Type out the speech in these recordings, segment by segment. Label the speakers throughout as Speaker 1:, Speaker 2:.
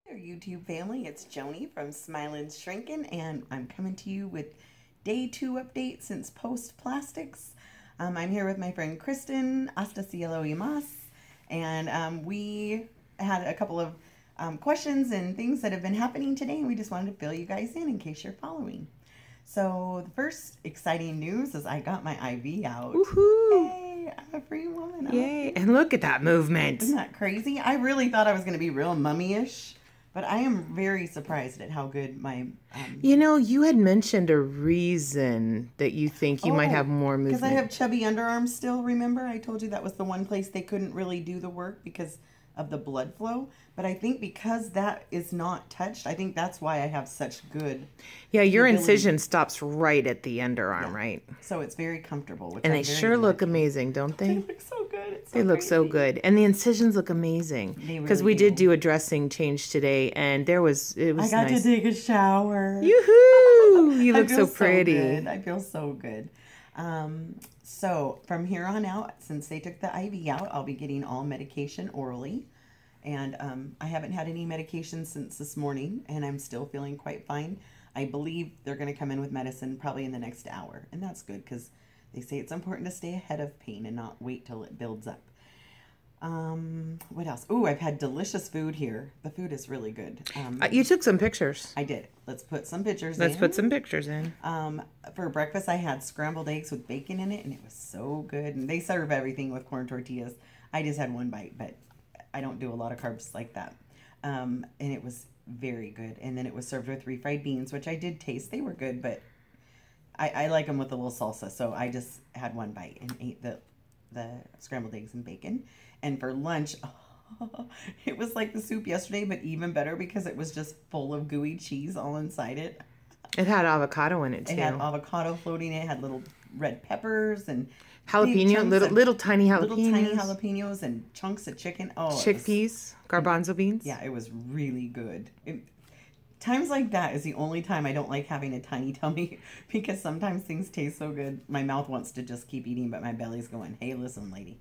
Speaker 1: There, YouTube family, it's Joni from Smilin's Shrinkin', and I'm coming to you with day 2 update since post plastics. I'm here with my friend Kristen, hasta cielo y más, and we had a couple of questions and things that have been happening today, and we just wanted to fill you guys in case you're following. So the first exciting news is I got my IV out.
Speaker 2: Woohoo!
Speaker 1: Yay! I'm a free woman.
Speaker 2: Yay! And look at that movement.
Speaker 1: Isn't that crazy? I really thought I was going to be real mummy-ish. But I am very surprised at how good my...
Speaker 2: You had mentioned a reason that you think you might have more movement.
Speaker 1: Because I have chubby underarms still, remember? I told you that was the one place they couldn't really do the work because of the blood flow. But I think because that is not touched, I think that's why I have such good...
Speaker 2: Yeah, your incision stops right at the underarm, right?
Speaker 1: So it's very comfortable.
Speaker 2: And they sure look amazing, don't they?
Speaker 1: They look so good. It's so
Speaker 2: They look so good. And the incisions look amazing. Because we did do a dressing change today, and it was
Speaker 1: I got
Speaker 2: nice.
Speaker 1: to take a shower.
Speaker 2: Yoo-hoo! You look so pretty.
Speaker 1: Good. I feel so good. So from here on out, since they took the IV out, I'll be getting all medication orally. And I haven't had any medication since this morning, and I'm still feeling quite fine. I believe they're going to come in with medicine probably in the next hour, and that's good because they say it's important to stay ahead of pain and not wait till it builds up. What else? Oh, I've had delicious food here. The food is really good.
Speaker 2: You took some pictures.
Speaker 1: I did. Let's put some pictures in.
Speaker 2: Let's put some pictures in.
Speaker 1: For breakfast, I had scrambled eggs with bacon in it, and it was so good. And they serve everything with corn tortillas. I just had one bite, but I don't do a lot of carbs like that. And it was very good. And then it was served with refried beans, which I did taste. They were good, but I like them with a little salsa. So I just had one bite and ate the scrambled eggs and bacon. And for lunch, it was like the soup yesterday, but even better because it was just full of gooey cheese all inside it.
Speaker 2: It had avocado in it, too.
Speaker 1: It had avocado floating in it. It had little red peppers and
Speaker 2: jalapeno, little tiny jalapenios.
Speaker 1: Little tiny jalapenos and chunks of chicken. Oh,
Speaker 2: chickpeas, garbanzo beans.
Speaker 1: Yeah, it was really good. Times like that is the only time I don't like having a tiny tummy because sometimes things taste so good. My mouth wants to just keep eating, but my belly's going, hey, listen, lady.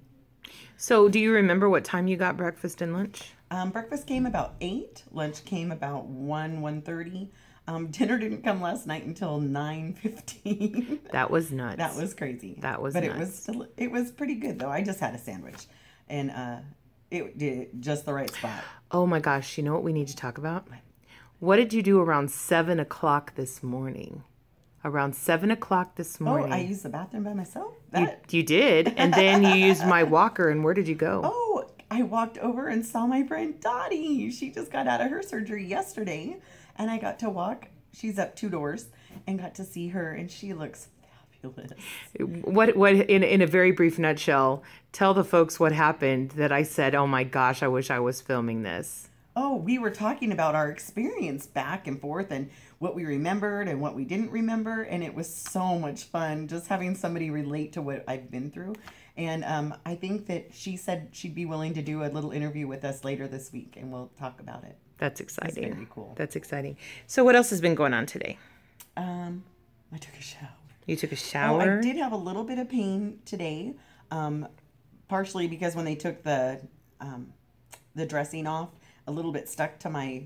Speaker 2: So do you remember what time you got breakfast and lunch?
Speaker 1: Breakfast came about 8. Lunch came about 1:30. Dinner didn't come last night until 9:15.
Speaker 2: That was nuts.
Speaker 1: That was crazy.
Speaker 2: That was
Speaker 1: nuts. It was pretty good, though. I just had a sandwich. And it did just the right spot.
Speaker 2: Oh, my gosh. You know what we need to talk about? What did you do around 7 o'clock this morning? Around 7 o'clock this morning.
Speaker 1: Oh, I used the bathroom by myself?
Speaker 2: You did. And then you used my walker. And where did you go?
Speaker 1: Oh, I walked over and saw my friend Dottie. She just got out of her surgery yesterday. And I got to walk. She's up 2 doors. And got to see her. And she looks fabulous.
Speaker 2: What in a very brief nutshell, tell the folks what happened that I said, oh my gosh, I wish I was filming this.
Speaker 1: Oh, we were talking about our experience back and forth and what we remembered and what we didn't remember. And it was so much fun just having somebody relate to what I've been through. And I think that she said she'd be willing to do a little interview with us later this week. And we'll talk about it.
Speaker 2: That's exciting.
Speaker 1: That's very cool.
Speaker 2: That's exciting. So what else has been going on today?
Speaker 1: I took a shower.
Speaker 2: You took a shower?
Speaker 1: Oh, I did have a little bit of pain today. Partially because when they took the dressing off, a little bit stuck to my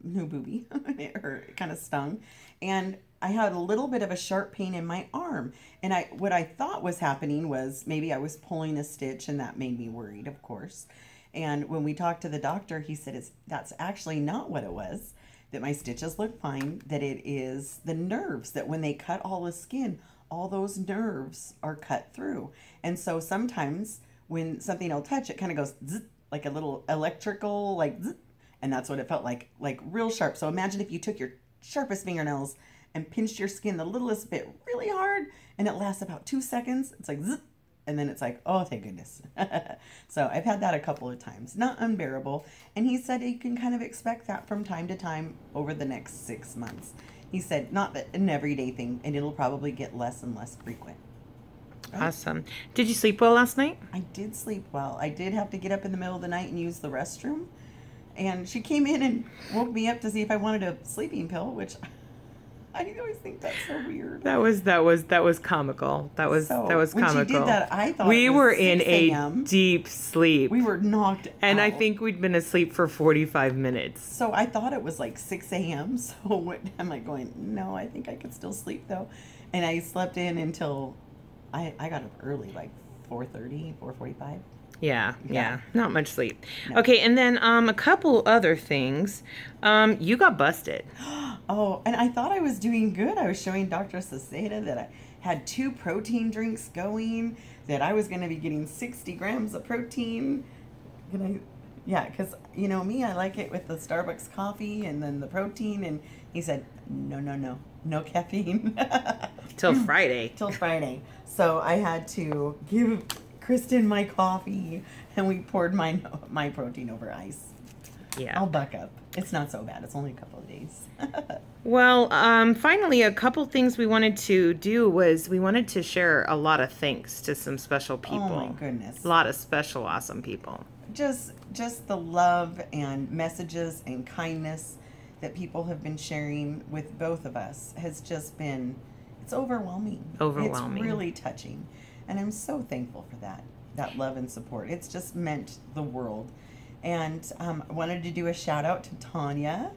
Speaker 1: new boobie. It hurt. It kind of stung. And I had a little bit of a sharp pain in my arm. And what I thought was happening was maybe I was pulling a stitch, and that made me worried, of course. And when we talked to the doctor, he said that's actually not what it was, that my stitches look fine, that it is the nerves, that when they cut all the skin, all those nerves are cut through. And so sometimes when something will touch, it kind of goes zzz, like a little electrical, like zzz, and that's what it felt like real sharp. So imagine if you took your sharpest fingernails and pinched your skin the littlest bit really hard, and it lasts about 2 seconds. It's like zzz, and then it's like, oh, thank goodness. So I've had that a couple of times. Not unbearable. And he said you can kind of expect that from time to time over the next 6 months. He said not that an everyday thing, and it'll probably get less and less frequent.
Speaker 2: Right? Awesome. Did you sleep well last night?
Speaker 1: I did sleep well. I did have to get up in the middle of the night and use the restroom. And she came in and woke me up to see if I wanted a sleeping pill, which I always think that's so weird.
Speaker 2: That was comical. That was comical.
Speaker 1: When she did that, I thought
Speaker 2: we
Speaker 1: it was
Speaker 2: were
Speaker 1: 6
Speaker 2: in a
Speaker 1: a.m.
Speaker 2: deep sleep.
Speaker 1: We were knocked out.
Speaker 2: And I think we'd been asleep for 45 minutes.
Speaker 1: So I thought it was like 6 a.m. So what am I going? No, I think I could still sleep though. And I slept in until I got up early, like 4:30, 4:45.
Speaker 2: Yeah. Not much sleep.
Speaker 1: No.
Speaker 2: Okay, and then a couple other things. You got busted.
Speaker 1: Oh, and I thought I was doing good. I was showing Dr. Saseda that I had 2 protein drinks going, that I was going to be getting 60 grams of protein. Yeah, because, you know me, I like it with the Starbucks coffee and then the protein. And he said, no caffeine.
Speaker 2: Till Friday.
Speaker 1: Till Friday. So I had to give Kristen my coffee, and we poured my protein over ice.
Speaker 2: Yeah.
Speaker 1: I'll buck up. It's not so bad. It's only a couple of days.
Speaker 2: Well, finally, a couple things we wanted to do was we wanted to share a lot of thanks to some special people.
Speaker 1: Oh, my goodness.
Speaker 2: A lot of special, awesome people.
Speaker 1: Just the love and messages and kindness that people have been sharing with both of us has just been, it's overwhelming.
Speaker 2: Overwhelming.
Speaker 1: It's really touching. And I'm so thankful for that love and support. It's just meant the world. And I wanted to do a shout out to Tanya.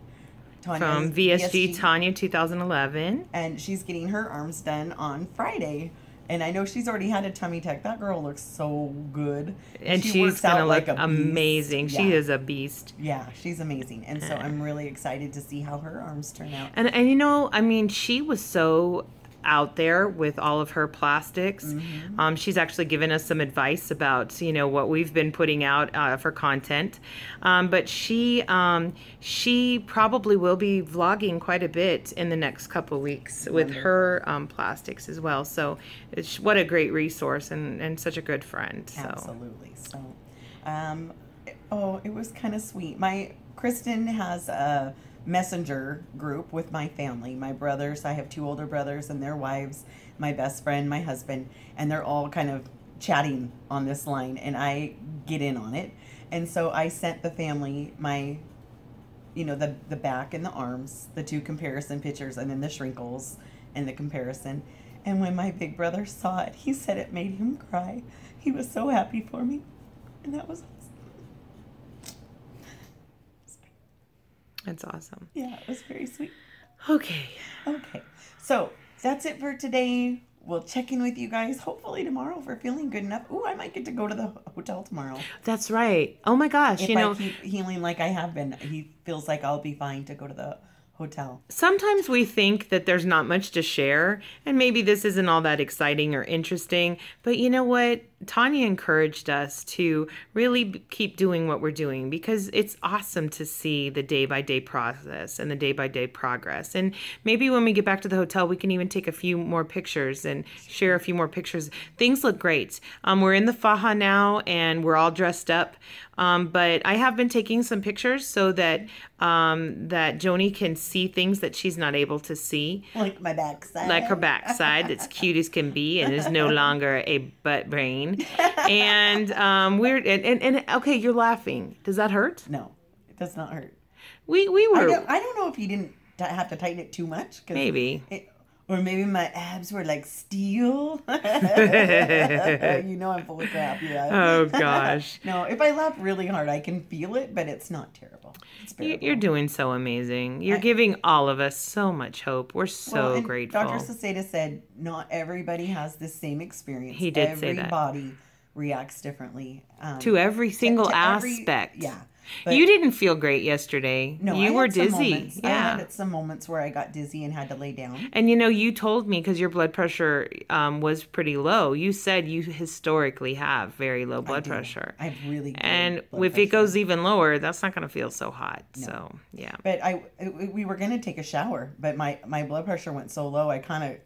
Speaker 2: From VSG Tanya 2011.
Speaker 1: And she's getting her arms done on Friday. And I know she's already had a tummy tuck. That girl looks so good.
Speaker 2: And she's going to look amazing.
Speaker 1: Yeah.
Speaker 2: She is a beast.
Speaker 1: Yeah, she's amazing. And so I'm really excited to see how her arms turn out.
Speaker 2: And you know, I mean, she was so out there with all of her plastics.
Speaker 1: Mm-hmm.
Speaker 2: She's actually given us some advice about, you know, what we've been putting out for content. But she probably will be vlogging quite a bit in the next couple of weeks with her plastics as well. So what a great resource and such a good friend. So.
Speaker 1: Absolutely. So, it was kind of sweet. Kristen has a messenger group with my family, my brothers. I have 2 older brothers and their wives, my best friend, my husband, and they're all kind of chatting on this line, and I get in on it. And so I sent the family the back and the arms, the 2 comparison pictures, and then the shrinkles and the comparison. And when my big brother saw it, he said it made him cry. He was so happy for me, and that was awesome.
Speaker 2: That's awesome.
Speaker 1: Yeah, it was very sweet.
Speaker 2: Okay.
Speaker 1: So that's it for today. We'll check in with you guys hopefully tomorrow if we're feeling good enough. Ooh, I might get to go to the hotel tomorrow.
Speaker 2: That's right. Oh my gosh.
Speaker 1: If I keep healing like I have been, he feels like I'll be fine to go to the hotel.
Speaker 2: Sometimes we think that there's not much to share, and maybe this isn't all that exciting or interesting, but you know what? Tanya encouraged us to really keep doing what we're doing because it's awesome to see the day-by-day process and the day-by-day progress. And maybe when we get back to the hotel, we can even take a few more pictures and share a few more pictures. Things look great. We're in the faja now, and we're all dressed up. But I have been taking some pictures so that that Joni can see things that she's not able to see.
Speaker 1: Like my backside.
Speaker 2: Like her backside, that's cute as can be and is no longer a butt brain. And okay, you're laughing. Does that hurt?
Speaker 1: No, it does not hurt.
Speaker 2: We were.
Speaker 1: I don't know if you didn't have to tighten it too much.
Speaker 2: Maybe.
Speaker 1: Or maybe my abs were like steel. You know I'm full of crap, yeah.
Speaker 2: Oh, gosh.
Speaker 1: No, if I laugh really hard, I can feel it, but it's not terrible. It's bearable.
Speaker 2: You're doing so amazing. You're giving all of us so much hope. We're so grateful.
Speaker 1: Dr. Saseda said not everybody has the same experience.
Speaker 2: He did say that.
Speaker 1: Everybody reacts differently.
Speaker 2: To every single aspect.
Speaker 1: Yeah.
Speaker 2: But you didn't feel great yesterday.
Speaker 1: No,
Speaker 2: you were dizzy.
Speaker 1: Yeah. I had some moments where I got dizzy and had to lay down.
Speaker 2: And you know, you told me because your blood pressure was pretty low. You said you historically have very low blood pressure.
Speaker 1: I have really good
Speaker 2: and
Speaker 1: blood
Speaker 2: if
Speaker 1: pressure.
Speaker 2: it goes even lower, that's not going to feel so hot.
Speaker 1: No.
Speaker 2: So yeah.
Speaker 1: But we were going to take a shower, but my blood pressure went so low, I kind of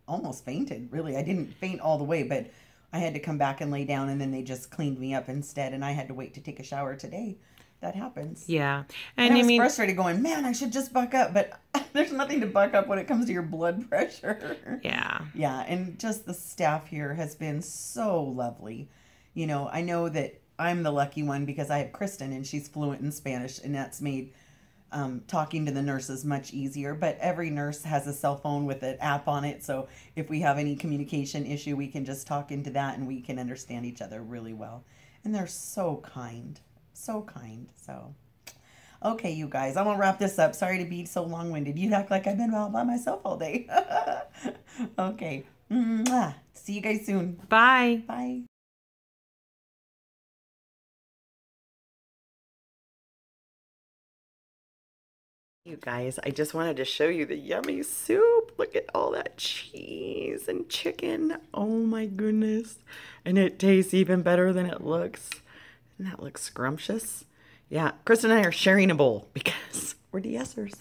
Speaker 1: almost fainted. Really, I didn't faint all the way, but I had to come back and lay down, and then they just cleaned me up instead, and I had to wait to take a shower today. That happens.
Speaker 2: Yeah.
Speaker 1: And I was frustrated going, man, I should just buck up, but there's nothing to buck up when it comes to your blood pressure.
Speaker 2: Yeah.
Speaker 1: Yeah, and just the staff here has been so lovely. You know, I know that I'm the lucky one because I have Kristen, and she's fluent in Spanish, and that's made talking to the nurse is much easier. But every nurse has a cell phone with an app on it. So if we have any communication issue, we can just talk into that and we can understand each other really well. And they're so kind. So kind. So, okay, you guys, I'm going to wrap this up. Sorry to be so long winded. You act like I've been all by myself all day. Okay. Mwah. See you guys soon.
Speaker 2: Bye.
Speaker 1: Bye. You guys, I just wanted to show you the yummy soup. Look at all that cheese and chicken. Oh my goodness. And it tastes even better than it looks. Doesn't that look scrumptious? Yeah, Chris and I are sharing a bowl because we're DSers.